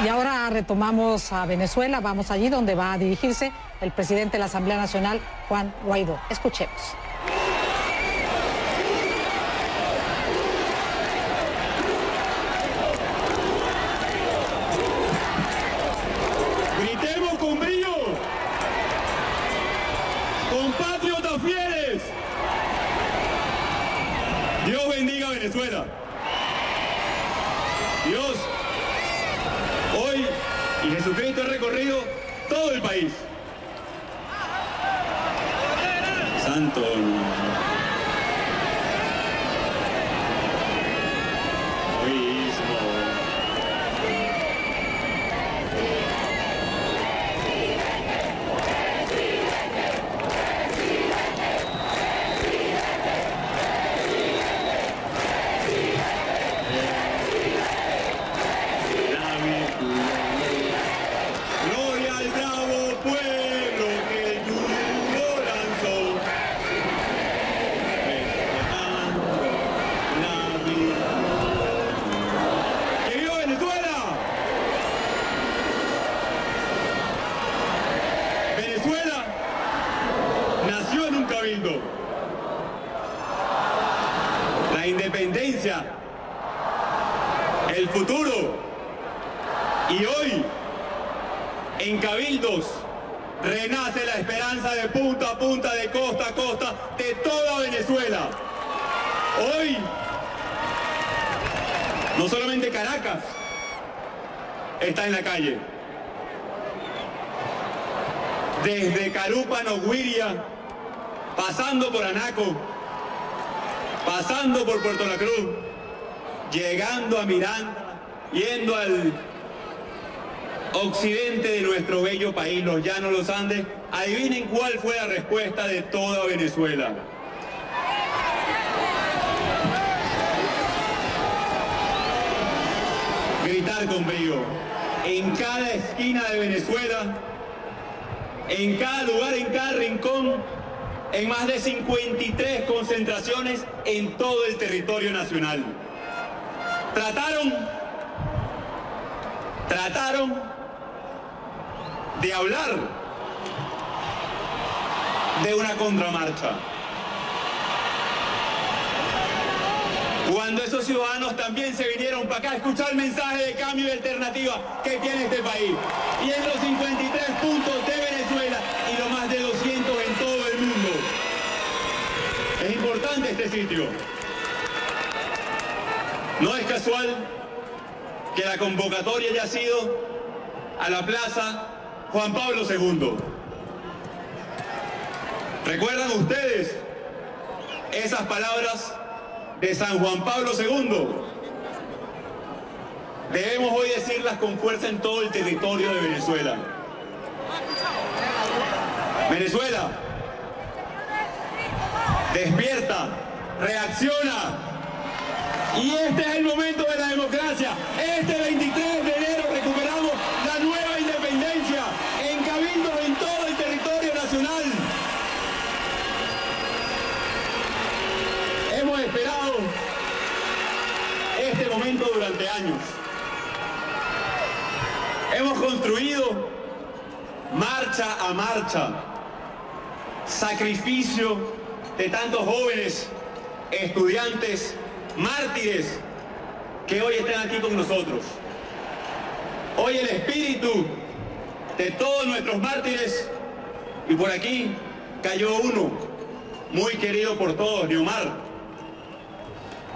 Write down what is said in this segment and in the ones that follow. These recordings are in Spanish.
Y ahora retomamos a Venezuela, vamos allí donde va a dirigirse el presidente de la Asamblea Nacional, Juan Guaidó. Escuchemos. Gritemos con brío, compatriotas fieles. Dios bendiga a Venezuela. Dios, hoy y Jesucristo ha recorrido todo el país. Santo. Venezuela nació en un cabildo. La independencia, el futuro y hoy en cabildos renace la esperanza de punta a punta, de costa a costa, de toda Venezuela. Hoy no solamente Caracas está en la calle. Desde Carúpano, Guiria, pasando por Anaco, pasando por Puerto La Cruz, llegando a Miranda, yendo al occidente de nuestro bello país, los llanos, los Andes. Adivinen cuál fue la respuesta de toda Venezuela. Gritar con brío. En cada esquina de Venezuela, en cada lugar, en cada rincón, en más de 53 concentraciones en todo el territorio nacional. Trataron de hablar de una contramarcha. Cuando esos ciudadanos también se vinieron para acá a escuchar el mensaje de cambio y alternativa que tiene este país. Y en los 53 puntos de Venezuela y los más de 200 en todo el mundo. Es importante este sitio. No es casual que la convocatoria haya sido a la Plaza Juan Pablo II. ¿Recuerdan ustedes esas palabras de San Juan Pablo II? Debemos hoy decirlas con fuerza en todo el territorio de Venezuela. Venezuela, despierta, reacciona. Y este es el momento de la democracia. Este 23 de enero recuperamos la nueva independencia en cabildos en todo el territorio nacional. Hemos esperado este momento durante años. Hemos construido marcha a marcha, sacrificio de tantos jóvenes, estudiantes, mártires que hoy están aquí con nosotros. Hoy el espíritu de todos nuestros mártires, y por aquí cayó uno muy querido por todos, Neomar.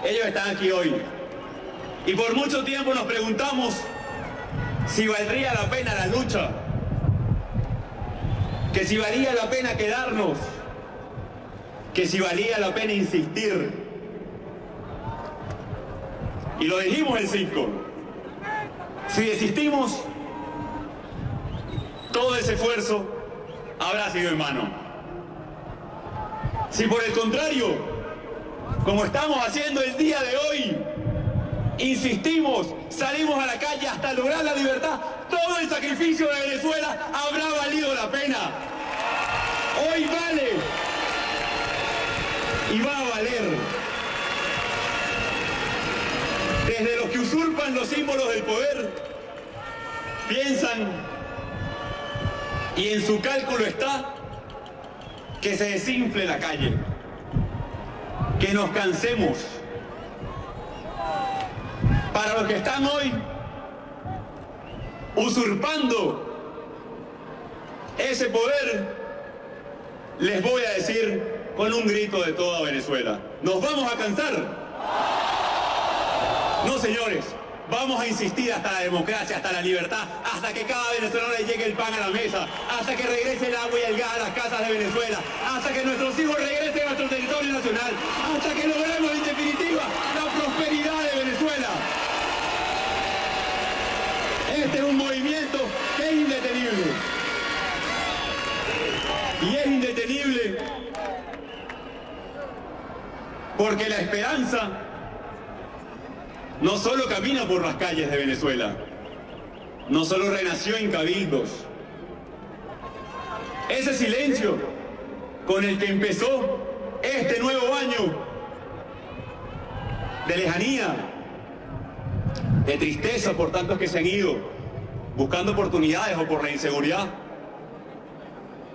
Ellos están aquí hoy. Y por mucho tiempo nos preguntamos si valdría la pena la lucha, que si valía la pena quedarnos, que si valía la pena insistir. Y lo dijimos el 5. Si desistimos, todo ese esfuerzo habrá sido en vano. Si por el contrario, como estamos haciendo el día de hoy, insistimos, salimos a la calle hasta lograr la libertad, todo el sacrificio de Venezuela habrá valido la pena. Hoy vale y va a valer. Desde los que usurpan los símbolos del poder piensan y en su cálculo está que se desinfle la calle, que nos cansemos. Para los que están hoy usurpando ese poder, les voy a decir con un grito de toda Venezuela: ¿nos vamos a cansar? No, señores, vamos a insistir hasta la democracia, hasta la libertad, hasta que cada venezolano le llegue el pan a la mesa, hasta que regrese el agua y el gas a las casas de Venezuela, hasta que nuestros hijos regresen a nuestro territorio nacional, hasta que logremos en definitiva la prosperidad de Venezuela. Este es un movimiento que es indetenible. Y es indetenible porque la esperanza no solo camina por las calles de Venezuela, no solo renació en cabildos. Ese silencio con el que empezó este nuevo año de lejanía, de tristeza por tantos que se han ido buscando oportunidades o por la inseguridad,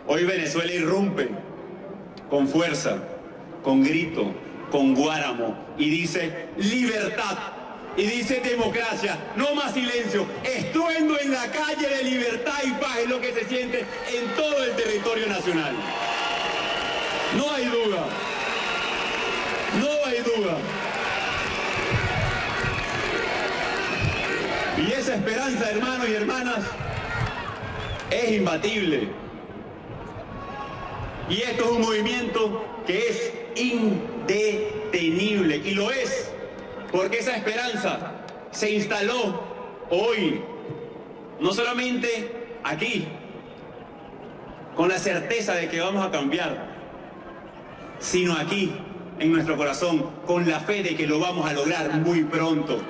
hoy Venezuela irrumpe con fuerza, con grito, con guáramo, y dice libertad, y dice democracia, no más silencio, estruendo en la calle de libertad y paz es lo que se siente en todo el territorio nacional. No hay duda, no hay duda. Y esa esperanza, hermanos y hermanas, es imbatible. Y esto es un movimiento que es indetenible, y lo es porque esa esperanza se instaló hoy, no solamente aquí, con la certeza de que vamos a cambiar, sino aquí, en nuestro corazón, con la fe de que lo vamos a lograr muy pronto.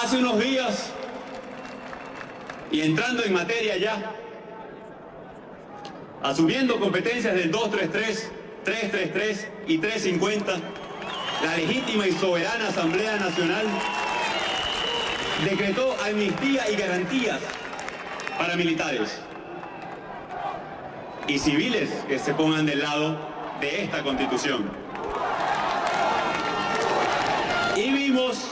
Hace unos días, y entrando en materia ya, asumiendo competencias del 233, 333 y 350, la legítima y soberana Asamblea Nacional decretó amnistía y garantías para militares y civiles que se pongan del lado de esta Constitución. Y vimos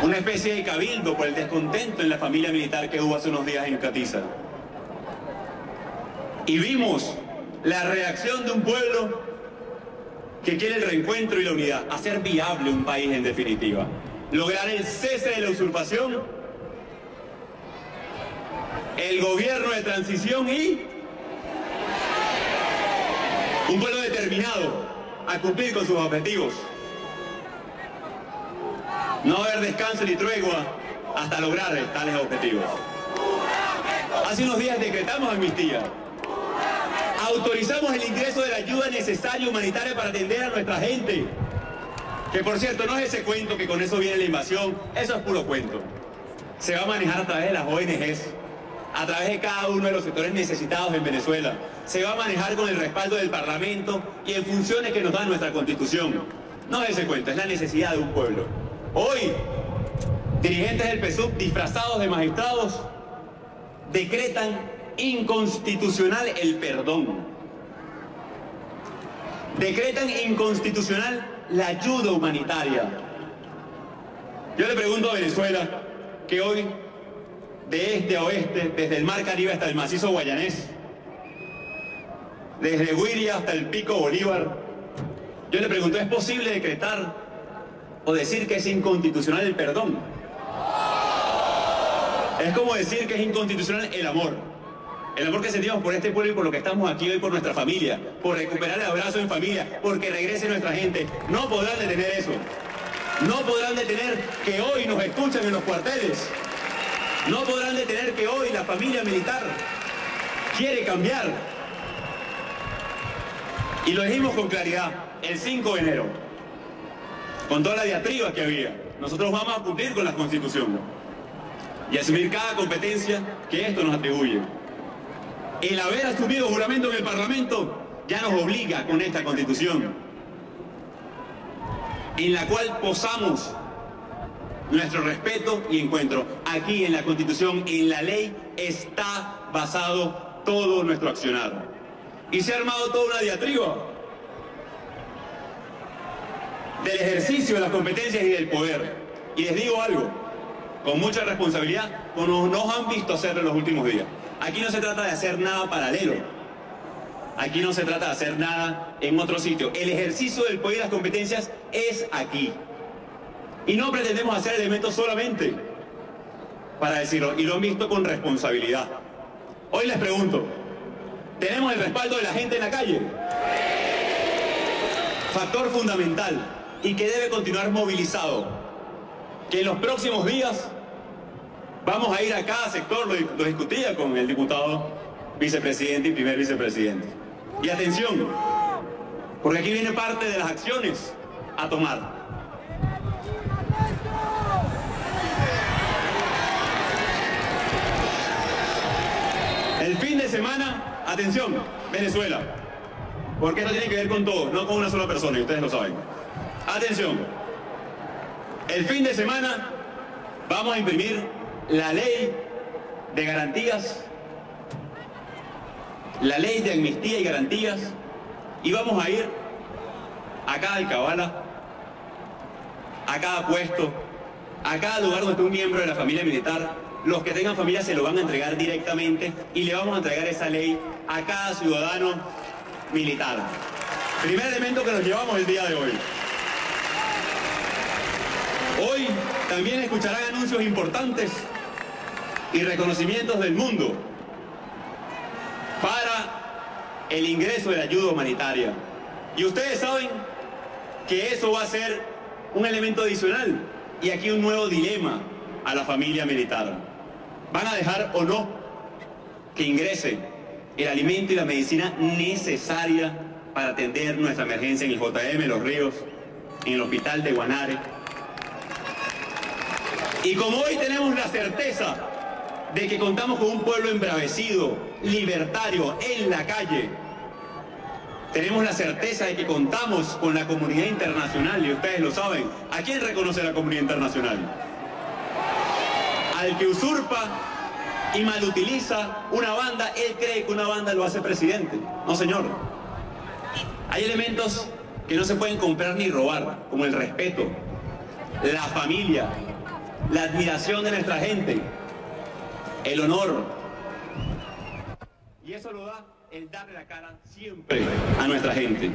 una especie de cabildo por el descontento en la familia militar que hubo hace unos días en Catiza. Y vimos la reacción de un pueblo que quiere el reencuentro y la unidad, hacer viable un país en definitiva, lograr el cese de la usurpación, el gobierno de transición y un pueblo determinado a cumplir con sus objetivos. No haber descanso ni tregua hasta lograr tales objetivos. Hace unos días decretamos amnistía. Autorizamos el ingreso de la ayuda necesaria humanitaria para atender a nuestra gente. Que por cierto, no es ese cuento que con eso viene la invasión, eso es puro cuento. Se va a manejar a través de las ONGs, a través de cada uno de los sectores necesitados en Venezuela. Se va a manejar con el respaldo del Parlamento y en funciones que nos da nuestra Constitución. No es ese cuento, es la necesidad de un pueblo. Hoy, dirigentes del PSUV disfrazados de magistrados decretan inconstitucional el perdón. Decretan inconstitucional la ayuda humanitaria. Yo le pregunto a Venezuela, que hoy, de este a oeste, desde el Mar Caribe hasta el macizo guayanés, desde Huiria hasta el Pico Bolívar, yo le pregunto, ¿es posible decretar o decir que es inconstitucional el perdón? Es como decir que es inconstitucional el amor. El amor que sentimos por este pueblo y por lo que estamos aquí hoy, por nuestra familia, por recuperar el abrazo en familia, porque regrese nuestra gente. No podrán detener eso. No podrán detener que hoy nos escuchan en los cuarteles. No podrán detener que hoy la familia militar quiere cambiar. Y lo dijimos con claridad el 5 de enero, con toda la diatriba que había. Nosotros vamos a cumplir con la Constitución y asumir cada competencia que esto nos atribuye. El haber asumido juramento en el Parlamento ya nos obliga con esta Constitución. en la cual posamos nuestro respeto y encuentro. Aquí en la Constitución, en la ley, está basado todo nuestro accionar. Y se ha armado toda una diatriba del ejercicio de las competencias y del poder. Y les digo algo, con mucha responsabilidad, como nos han visto hacer en los últimos días. Aquí no se trata de hacer nada paralelo. Aquí no se trata de hacer nada en otro sitio. El ejercicio del poder y las competencias es aquí. Y no pretendemos hacer elementos solamente para decirlo, y lo han visto con responsabilidad. Hoy les pregunto, ¿tenemos el respaldo de la gente en la calle? Factor fundamental y que debe continuar movilizado, que en los próximos días vamos a ir a cada sector, lo discutía con el diputado vicepresidente y primer vicepresidente. Y atención, porque aquí viene parte de las acciones a tomar. El fin de semana, atención, Venezuela, porque esto tiene que ver con todo, no con una sola persona, y ustedes lo saben. Atención, el fin de semana vamos a imprimir la ley de garantías, la ley de amnistía y garantías, y vamos a ir a cada alcabala, a cada puesto, a cada lugar donde esté un miembro de la familia militar. Los que tengan familia se lo van a entregar directamente y le vamos a entregar esa ley a cada ciudadano militar. Primer elemento que nos llevamos el día de hoy. Hoy también escucharán anuncios importantes y reconocimientos del mundo para el ingreso de la ayuda humanitaria. Y ustedes saben que eso va a ser un elemento adicional y aquí un nuevo dilema a la familia militar. ¿Van a dejar o no que ingrese el alimento y la medicina necesaria para atender nuestra emergencia en el JM Los Ríos, en el hospital de Guanare? Y como hoy tenemos la certeza de que contamos con un pueblo embravecido, libertario, en la calle, tenemos la certeza de que contamos con la comunidad internacional, y ustedes lo saben. ¿A quién reconoce la comunidad internacional? Al que usurpa y malutiliza una banda, él cree que una banda lo hace presidente. No, señor. Hay elementos que no se pueden comprar ni robar, como el respeto, la familia, la admiración de nuestra gente, el honor. Y eso lo da el darle la cara siempre a nuestra gente.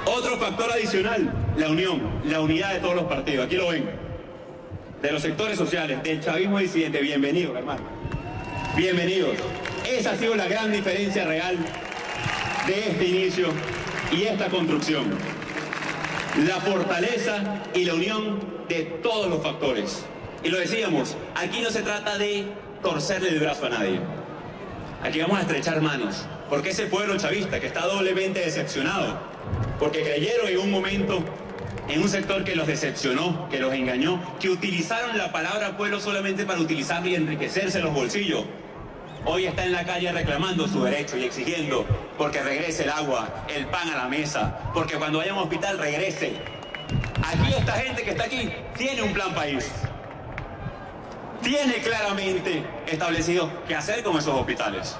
Otro factor adicional, la unión, la unidad de todos los partidos. Aquí lo ven. De los sectores sociales, del chavismo disidente. Bienvenidos, hermano. Bienvenidos. Esa ha sido la gran diferencia real de este inicio y esta construcción. La fortaleza y la unión de todos los factores. Y lo decíamos, aquí no se trata de torcerle el brazo a nadie. Aquí vamos a estrechar manos, porque ese pueblo chavista que está doblemente decepcionado, porque creyeron en un momento en un sector que los decepcionó, que los engañó, que utilizaron la palabra pueblo solamente para utilizarla y enriquecerse los bolsillos. Hoy está en la calle reclamando su derecho y exigiendo porque regrese el agua, el pan a la mesa, porque cuando vaya a un hospital regrese. Aquí esta gente que está aquí tiene un plan país. Tiene claramente establecido qué hacer con esos hospitales.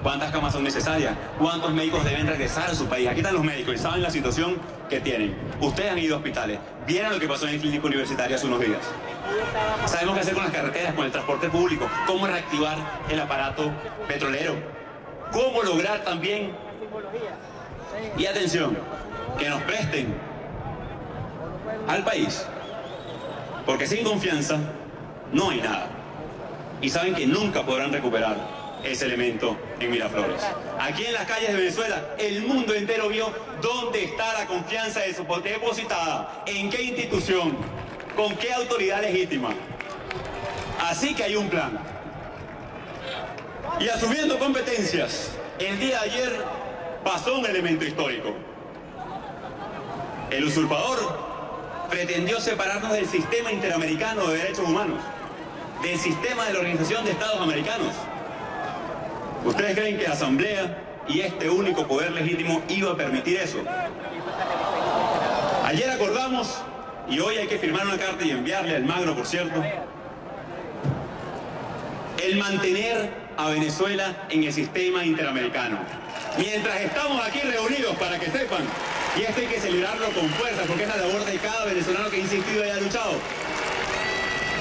¿Cuántas camas son necesarias? ¿Cuántos médicos deben regresar a su país? Aquí están los médicos y saben la situación que tienen. Ustedes han ido a hospitales. ¿Vieron lo que pasó en el clínico universitario hace unos días? Sabemos qué hacer con las carreteras, con el transporte público. Cómo reactivar el aparato petrolero. Cómo lograr también... Y atención, que nos presten al país. Porque sin confianza no hay nada. Y saben que nunca podrán recuperar ese elemento en Miraflores. Aquí en las calles de Venezuela, el mundo entero vio dónde está la confianza depositada, en qué institución, con qué autoridad legítima. Así que hay un plan. Y asumiendo competencias, el día de ayer pasó un elemento histórico. El usurpador pretendió separarnos del sistema interamericano de derechos humanos, del sistema de la Organización de Estados Americanos. ¿Ustedes creen que la Asamblea y este único poder legítimo iba a permitir eso? Ayer acordamos y hoy hay que firmar una carta y enviarle al Magno, por cierto, el mantener a Venezuela en el sistema interamericano. Mientras estamos aquí reunidos, para que sepan, y esto hay que celebrarlo con fuerza, porque es la labor de cada venezolano que ha insistido y ha luchado.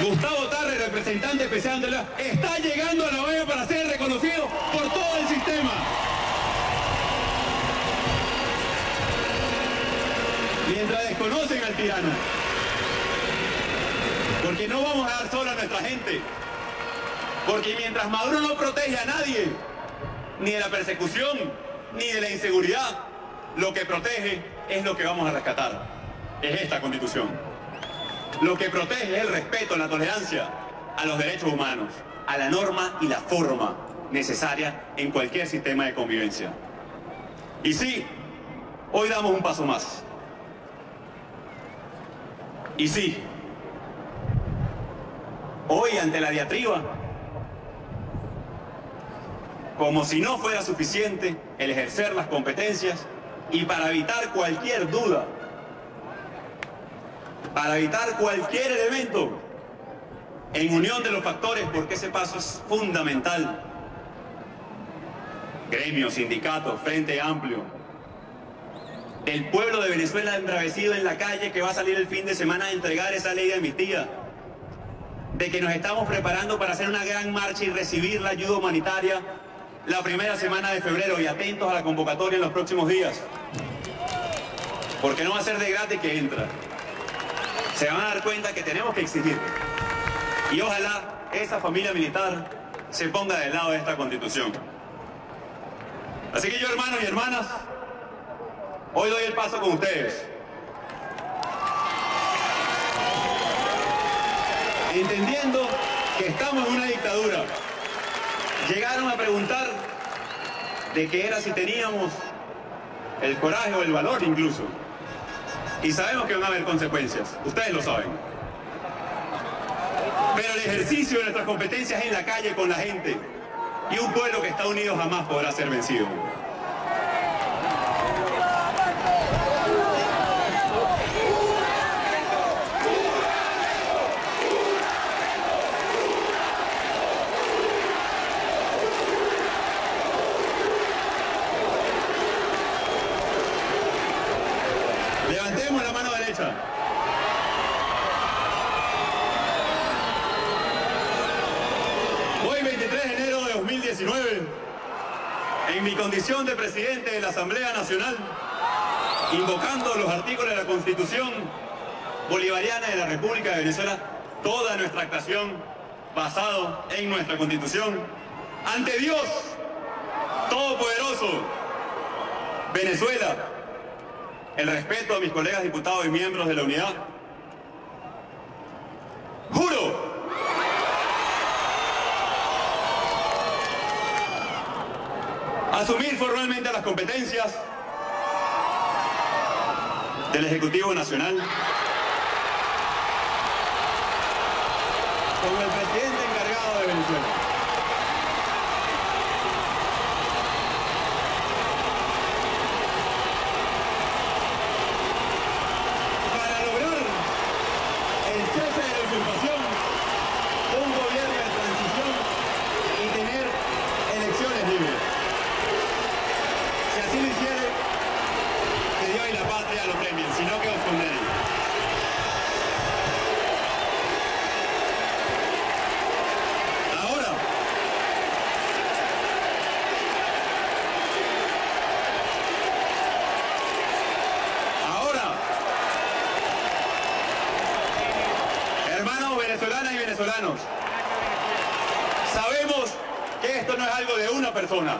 Gustavo Tarre, representante especial de la... está llegando a La OEA para ser reconocido por todo el sistema. Mientras desconocen al tirano. Porque no vamos a dar solo a nuestra gente. Porque mientras Maduro no protege a nadie, ni de la persecución, ni de la inseguridad, lo que protege es lo que vamos a rescatar. Es esta Constitución. Lo que protege es el respeto, la tolerancia a los derechos humanos, a la norma y la forma necesaria en cualquier sistema de convivencia. Y sí, hoy damos un paso más. Y sí, hoy ante la diatriba, como si no fuera suficiente el ejercer las competencias y para evitar cualquier duda, para evitar cualquier elemento, en unión de los factores, porque ese paso es fundamental. Gremios, sindicatos, Frente Amplio, el pueblo de Venezuela embravecido en la calle que va a salir el fin de semana a entregar esa ley de amnistía, de que nos estamos preparando para hacer una gran marcha y recibir la ayuda humanitaria la primera semana de febrero, y atentos a la convocatoria en los próximos días, porque no va a ser de gratis que entra. Se van a dar cuenta que tenemos que exigir, y ojalá esa familia militar se ponga del lado de esta Constitución. Así que yo, hermanos y hermanas, hoy doy el paso con ustedes, entendiendo que estamos en una dictadura. Llegaron a preguntar de qué era si teníamos el coraje o el valor incluso. Y sabemos que van a haber consecuencias, ustedes lo saben. Pero el ejercicio de nuestras competencias en la calle con la gente, y un pueblo que está unido jamás podrá ser vencido. Levantemos la mano derecha. Hoy, 23 de enero de 2019, en mi condición de presidente de la Asamblea Nacional, invocando los artículos de la Constitución Bolivariana de la República de Venezuela, toda nuestra actuación basado en nuestra Constitución, ante Dios Todopoderoso, Venezuela, el respeto a mis colegas diputados y miembros de la unidad, juro asumir formalmente las competencias del Ejecutivo Nacional como el presidente encargado de Venezuela. Para lograr el cese de la usurpación, un gobierno de transición y tener elecciones libres. Si así lo hiciere, que Dios y la patria lo premien, sino que os condenen. Ahora, hermanos venezolanas y venezolanos, sabemos que esto no es algo de una persona.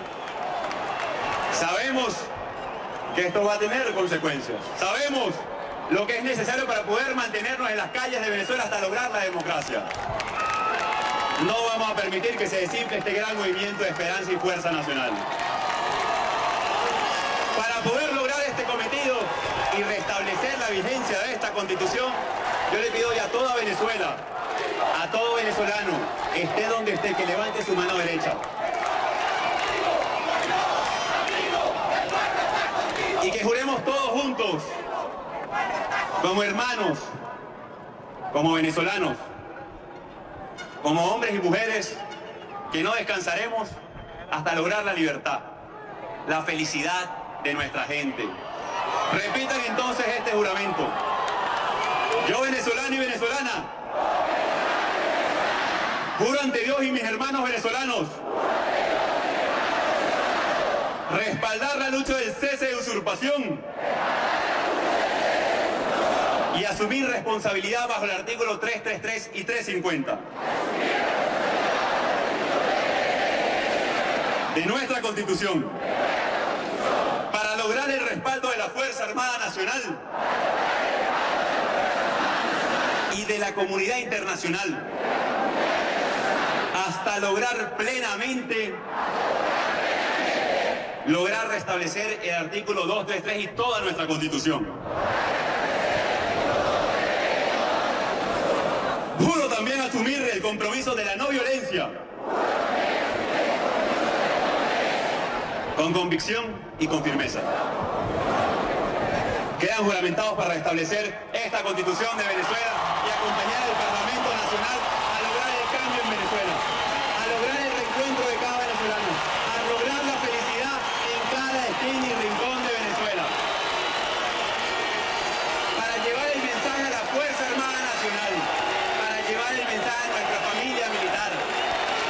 Sabemos que esto va a tener consecuencias. Sabemos lo que es necesario para poder mantenernos en las calles de Venezuela hasta lograr la democracia. No vamos a permitir que se desinfle este gran movimiento de esperanza y fuerza nacional. Para poder lograr este cometido y restablecer la vigencia de esta Constitución, yo le pido hoy a toda Venezuela, a todo venezolano, esté donde esté, que levante su mano derecha. Y que juremos todos juntos, como hermanos, como venezolanos, como hombres y mujeres que no descansaremos hasta lograr la libertad, la felicidad de nuestra gente. Repitan entonces este juramento. Yo, venezolano y venezolana, juro ante Dios y mis hermanos venezolanos respaldar la lucha del cese de usurpación y asumir responsabilidad bajo el artículo 333 y 350 de nuestra Constitución para lograr el respaldo de la Fuerza Armada Nacional y de la comunidad internacional hasta lograr plenamente restablecer el artículo 233 y toda nuestra Constitución. Juro también asumir el compromiso de la no violencia con convicción y con firmeza. Quedan juramentados para restablecer esta Constitución de Venezuela y acompañar al Parlamento Nacional a lograr el cambio en Venezuela, a lograr el reencuentro de cada venezolano, a lograr la felicidad en cada esquina y rincón de Venezuela, para llevar el mensaje a la Fuerza Armada Nacional, para llevar el mensaje a nuestra familia militar,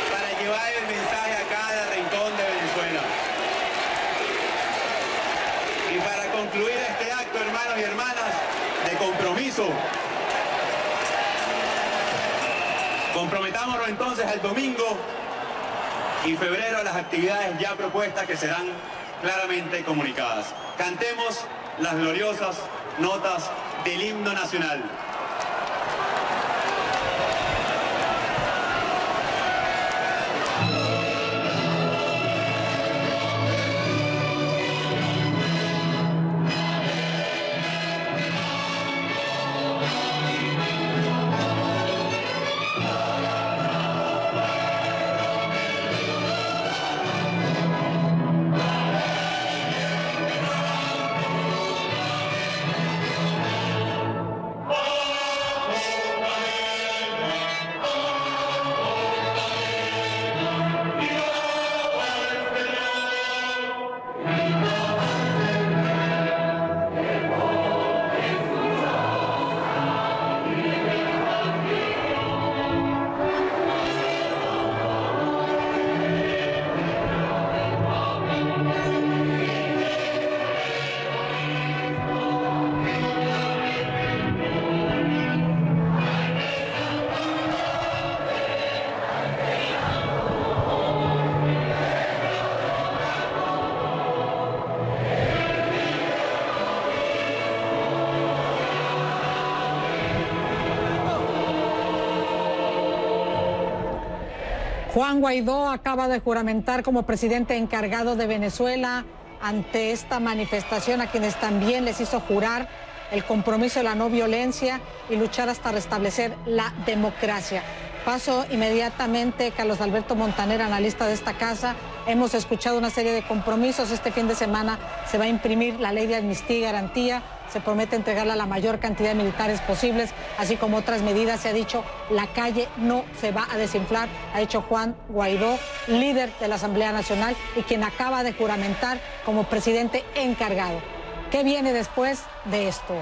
para llevar el mensaje a cada rincón de Venezuela. Y para concluir este acto, hermanos y hermanas, de compromiso, comprometámonos entonces al domingo y febrero a las actividades ya propuestas que serán claramente comunicadas. Cantemos las gloriosas notas del himno nacional. Juan Guaidó acaba de juramentar como presidente encargado de Venezuela ante esta manifestación, a quienes también les hizo jurar el compromiso de la no violencia y luchar hasta restablecer la democracia. Paso inmediatamente, Carlos Alberto Montaner, analista de esta casa. Hemos escuchado una serie de compromisos. Este fin de semana se va a imprimir la ley de amnistía y garantía. Se promete entregarla a la mayor cantidad de militares posibles, así como otras medidas. Se ha dicho, la calle no se va a desinflar, ha dicho Juan Guaidó, líder de la Asamblea Nacional y quien acaba de juramentar como presidente encargado. ¿Qué viene después de esto?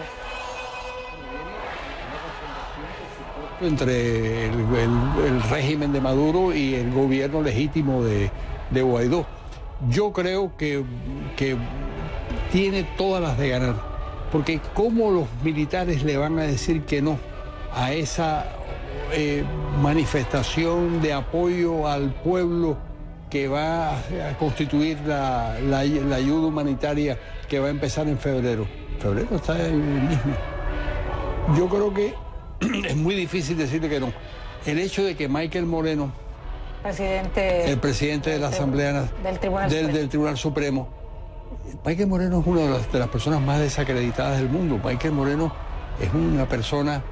Entre el régimen de Maduro y el gobierno legítimo de Guaidó. Yo creo que tiene todas las de ganar, porque ¿cómo los militares le van a decir que no a esa manifestación de apoyo al pueblo que va a constituir la ayuda humanitaria que va a empezar en febrero? Febrero está el mismo. Yo creo que es muy difícil decirle que no. El hecho de que Michael Moreno, el presidente de la Asamblea del Tribunal Supremo, Michael Moreno es una de las personas más desacreditadas del mundo. Michael Moreno es una persona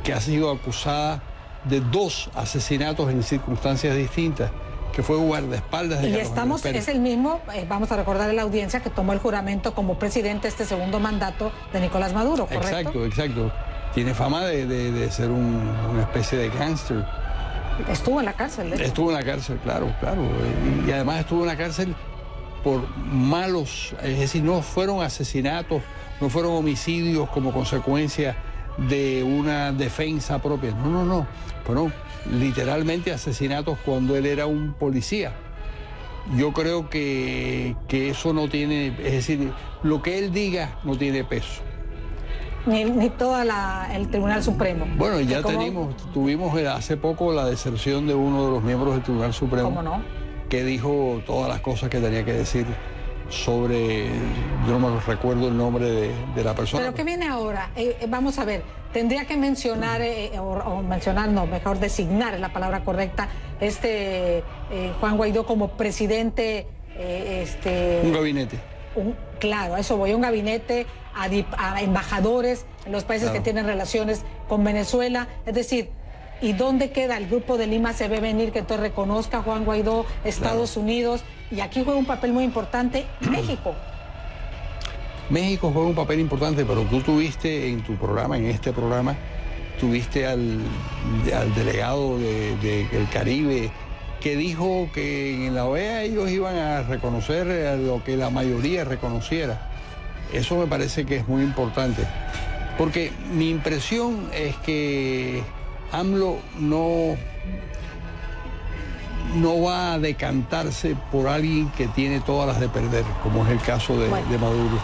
que ha sido acusada de 2 asesinatos en circunstancias distintas, que fue guardaespaldas de Carlos Pérez. Es el mismo, vamos a recordar a la audiencia, que tomó el juramento como presidente este segundo mandato de Nicolás Maduro, ¿correcto? Exacto. tiene fama de ser una especie de gángster. Estuvo en la cárcel. Estuvo en la cárcel, claro. Y además estuvo en la cárcel por malos, es decir, no fueron asesinatos, no fueron homicidios como consecuencia de una defensa propia. No. Fueron literalmente asesinatos cuando él era un policía. Yo creo que eso no tiene, es decir, lo que él diga no tiene peso. Ni todo el Tribunal Supremo. Bueno, ya tuvimos hace poco la deserción de uno de los miembros del Tribunal Supremo. ¿Cómo no? Que dijo todas las cosas que tenía que decir sobre, yo no me recuerdo el nombre de la persona. ¿Pero qué viene ahora? Vamos a ver, tendría que mencionar, mejor designar es la palabra correcta, Juan Guaidó como presidente. Un gabinete. Claro, a eso voy, un gabinete, a embajadores en los países que tienen relaciones con Venezuela, es decir, ¿y dónde queda el Grupo de Lima se ve venir que entonces reconozca a Juan Guaidó, Estados Unidos? Y aquí juega un papel muy importante México. México juega un papel importante, pero tú tuviste en tu programa, en este programa, tuviste al delegado del Caribe, que dijo que en la OEA ellos iban a reconocer lo que la mayoría reconociera. Eso me parece que es muy importante, porque mi impresión es que AMLO no va a decantarse por alguien que tiene todas las de perder, como es el caso de Maduro.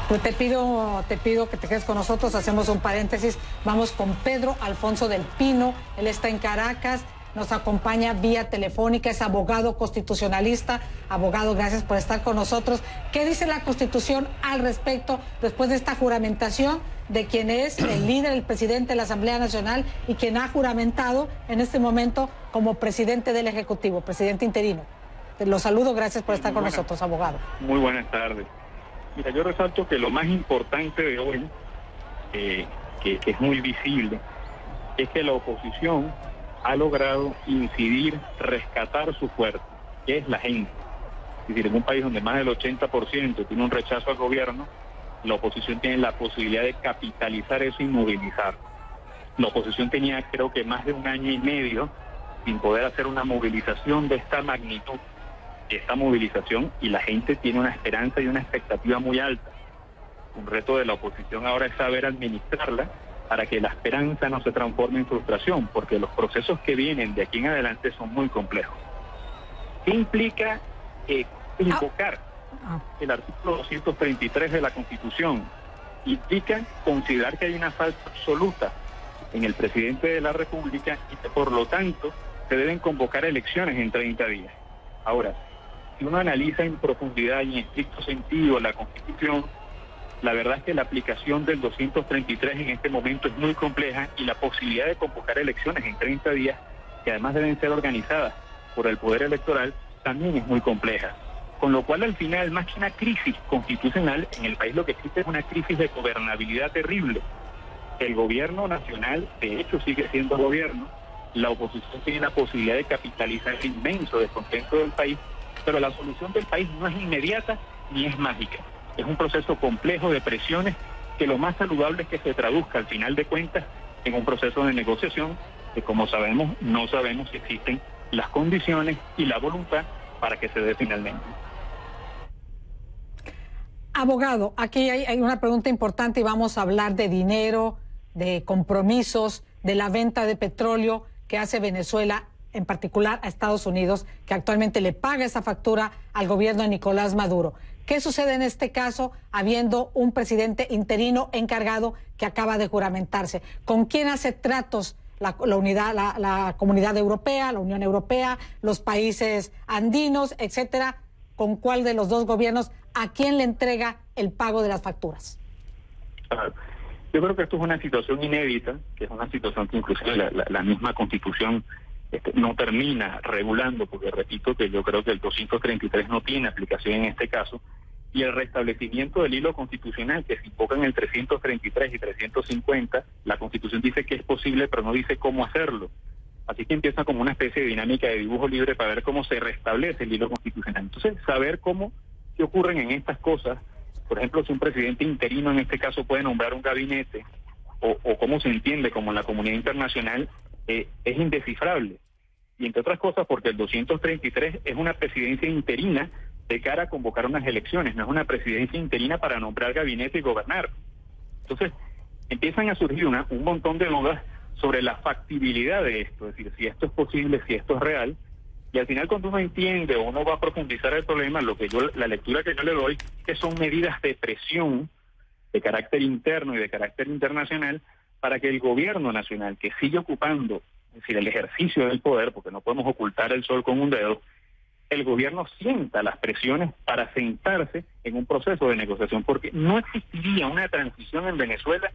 Pues te pido que te quedes con nosotros, hacemos un paréntesis, vamos con Pedro Alfonso del Pino, él está en Caracas, nos acompaña vía telefónica, es abogado constitucionalista. Abogado, gracias por estar con nosotros. ¿Qué dice la Constitución al respecto después de esta juramentación de quien es el líder, el presidente de la Asamblea Nacional y quien ha juramentado en este momento como presidente del Ejecutivo, presidente interino? Los saludo, gracias por estar con nosotros, abogado. Muy buenas tardes. Mira, yo resalto que lo más importante de hoy, que es muy visible, es que la oposición ha logrado incidir, rescatar su fuerza, que es la gente. Es decir, en un país donde más del 80% tiene un rechazo al gobierno, la oposición tiene la posibilidad de capitalizar eso y movilizar. La oposición tenía, creo que más de 1 año y medio sin poder hacer una movilización de esta magnitud, y la gente tiene una esperanza y una expectativa muy alta. Un reto de la oposición ahora es saber administrarla para que la esperanza no se transforme en frustración, porque los procesos que vienen de aquí en adelante son muy complejos. ¿Qué implica invocar el artículo 233 de la Constitución? Implica considerar que hay una falta absoluta en el presidente de la República y que por lo tanto se deben convocar elecciones en 30 días. Ahora, si uno analiza en profundidad y en estricto sentido la Constitución, la verdad es que la aplicación del 233 en este momento es muy compleja y la posibilidad de convocar elecciones en 30 días, que además deben ser organizadas por el Poder Electoral, también es muy compleja. Con lo cual, al final, más que una crisis constitucional, en el país lo que existe es una crisis de gobernabilidad terrible. El gobierno nacional, de hecho, sigue siendo gobierno. La oposición tiene la posibilidad de capitalizar el inmenso descontento del país, pero la solución del país no es inmediata ni es mágica. Es un proceso complejo de presiones que lo más saludable es que se traduzca al final de cuentas en un proceso de negociación que, como sabemos, no sabemos si existen las condiciones y la voluntad para que se dé finalmente. Abogado, aquí hay una pregunta importante y vamos a hablar de dinero, de compromisos, de la venta de petróleo que hace Venezuela, en particular a Estados Unidos, que actualmente le paga esa factura al gobierno de Nicolás Maduro. ¿Qué sucede en este caso, habiendo un presidente interino encargado que acaba de juramentarse? ¿Con quién hace tratos la Comunidad Europea, la Unión Europea, los países andinos, etcétera? ¿Con cuál de los dos gobiernos, a quién le entrega el pago de las facturas? Yo creo que esto es una situación inédita, que es una situación que inclusive la misma Constitución no termina regulando, porque repito que yo creo que el 233 no tiene aplicación en este caso, y el restablecimiento del hilo constitucional que se invoca en el 333 y 350, la Constitución dice que es posible, pero no dice cómo hacerlo. Así que empieza como una especie de dinámica de dibujo libre para ver cómo se restablece el hilo constitucional. Entonces, saber qué ocurren en estas cosas, por ejemplo, si un presidente interino en este caso puede nombrar un gabinete, o cómo se entiende como en la comunidad internacional, es indescifrable. Y entre otras cosas porque el 233 es una presidencia interina de cara a convocar unas elecciones, no es una presidencia interina para nombrar gabinete y gobernar. Entonces, empiezan a surgir un montón de dudas sobre la factibilidad de esto, es decir, si esto es posible, si esto es real, y al final cuando uno entiende o uno va a profundizar el problema, la lectura que yo le doy, que son medidas de presión de carácter interno y de carácter internacional, para que el gobierno nacional, que sigue ocupando, es decir, el ejercicio del poder, porque no podemos ocultar el sol con un dedo, el gobierno sienta las presiones para sentarse en un proceso de negociación, porque no existiría una transición en Venezuela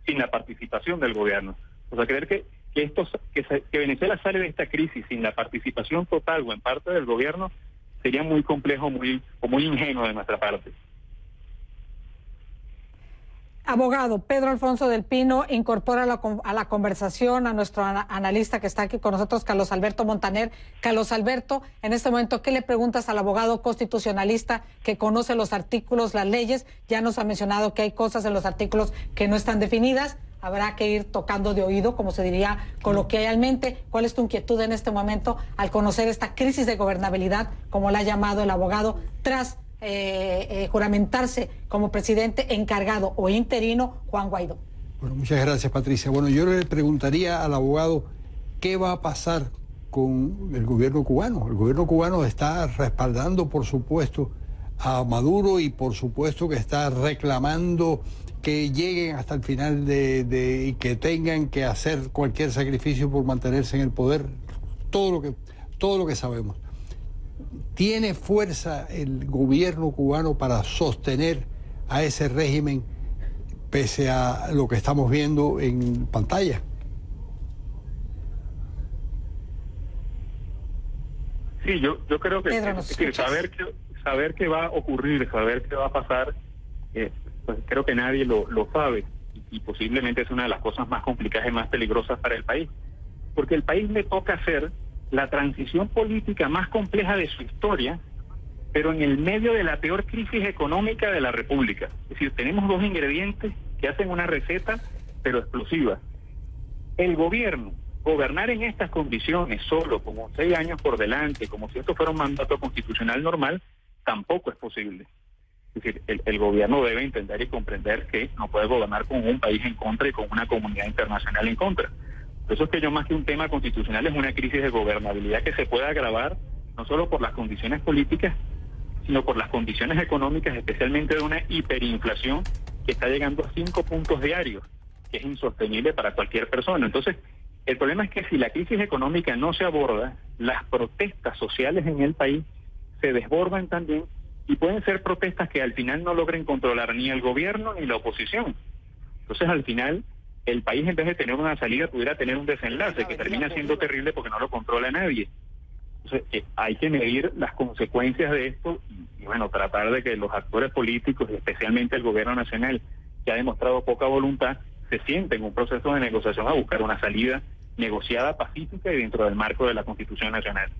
sin la participación del gobierno. O sea, creer que Venezuela sale de esta crisis sin la participación total o en parte del gobierno sería muy complejo, muy ingenuo de nuestra parte. Abogado, Pedro Alfonso del Pino incorpora a la conversación a nuestro analista que está aquí con nosotros, Carlos Alberto Montaner. Carlos Alberto, en este momento, ¿qué le preguntas al abogado constitucionalista que conoce los artículos, las leyes? Ya nos ha mencionado que hay cosas en los artículos que no están definidas. Habrá que ir tocando de oído, como se diría coloquialmente. ¿Cuál es tu inquietud en este momento al conocer esta crisis de gobernabilidad, como la ha llamado el abogado, tras juramentarse como presidente encargado o interino Juan Guaidó? Bueno, muchas gracias, Patricia. Bueno, yo le preguntaría al abogado qué va a pasar con el gobierno cubano. El gobierno cubano está respaldando, por supuesto, a Maduro y por supuesto que está reclamando que lleguen hasta el final y que tengan que hacer cualquier sacrificio por mantenerse en el poder. Todo lo que sabemos. ¿Tiene fuerza el gobierno cubano para sostener a ese régimen pese a lo que estamos viendo en pantalla? Sí, yo creo que saber qué va a ocurrir, saber qué va a pasar, pues creo que nadie lo sabe, y posiblemente es una de las cosas más complicadas y más peligrosas para el país, porque el país le toca hacer la transición política más compleja de su historia, pero en el medio de la peor crisis económica de la República. Es decir, tenemos dos ingredientes que hacen una receta, pero explosiva. El gobierno, gobernar en estas condiciones solo, como 6 años por delante, como si esto fuera un mandato constitucional normal, tampoco es posible. Es decir, el gobierno debe entender y comprender que no puede gobernar con un país en contra y con una comunidad internacional en contra. Por eso es que yo, más que un tema constitucional, es una crisis de gobernabilidad que se puede agravar no solo por las condiciones políticas, sino por las condiciones económicas, especialmente de una hiperinflación que está llegando a 5 puntos diarios, que es insostenible para cualquier persona. Entonces, el problema es que si la crisis económica no se aborda, las protestas sociales en el país se desbordan también, y pueden ser protestas que al final no logren controlar ni el gobierno ni la oposición. Entonces, al final, el país, en vez de tener una salida, pudiera tener un desenlace que termina siendo terrible porque no lo controla nadie. Entonces, hay que medir las consecuencias de esto y bueno, tratar de que los actores políticos, y especialmente el gobierno nacional, que ha demostrado poca voluntad, se sienten en un proceso de negociación a buscar una salida negociada, pacífica y dentro del marco de la Constitución Nacional.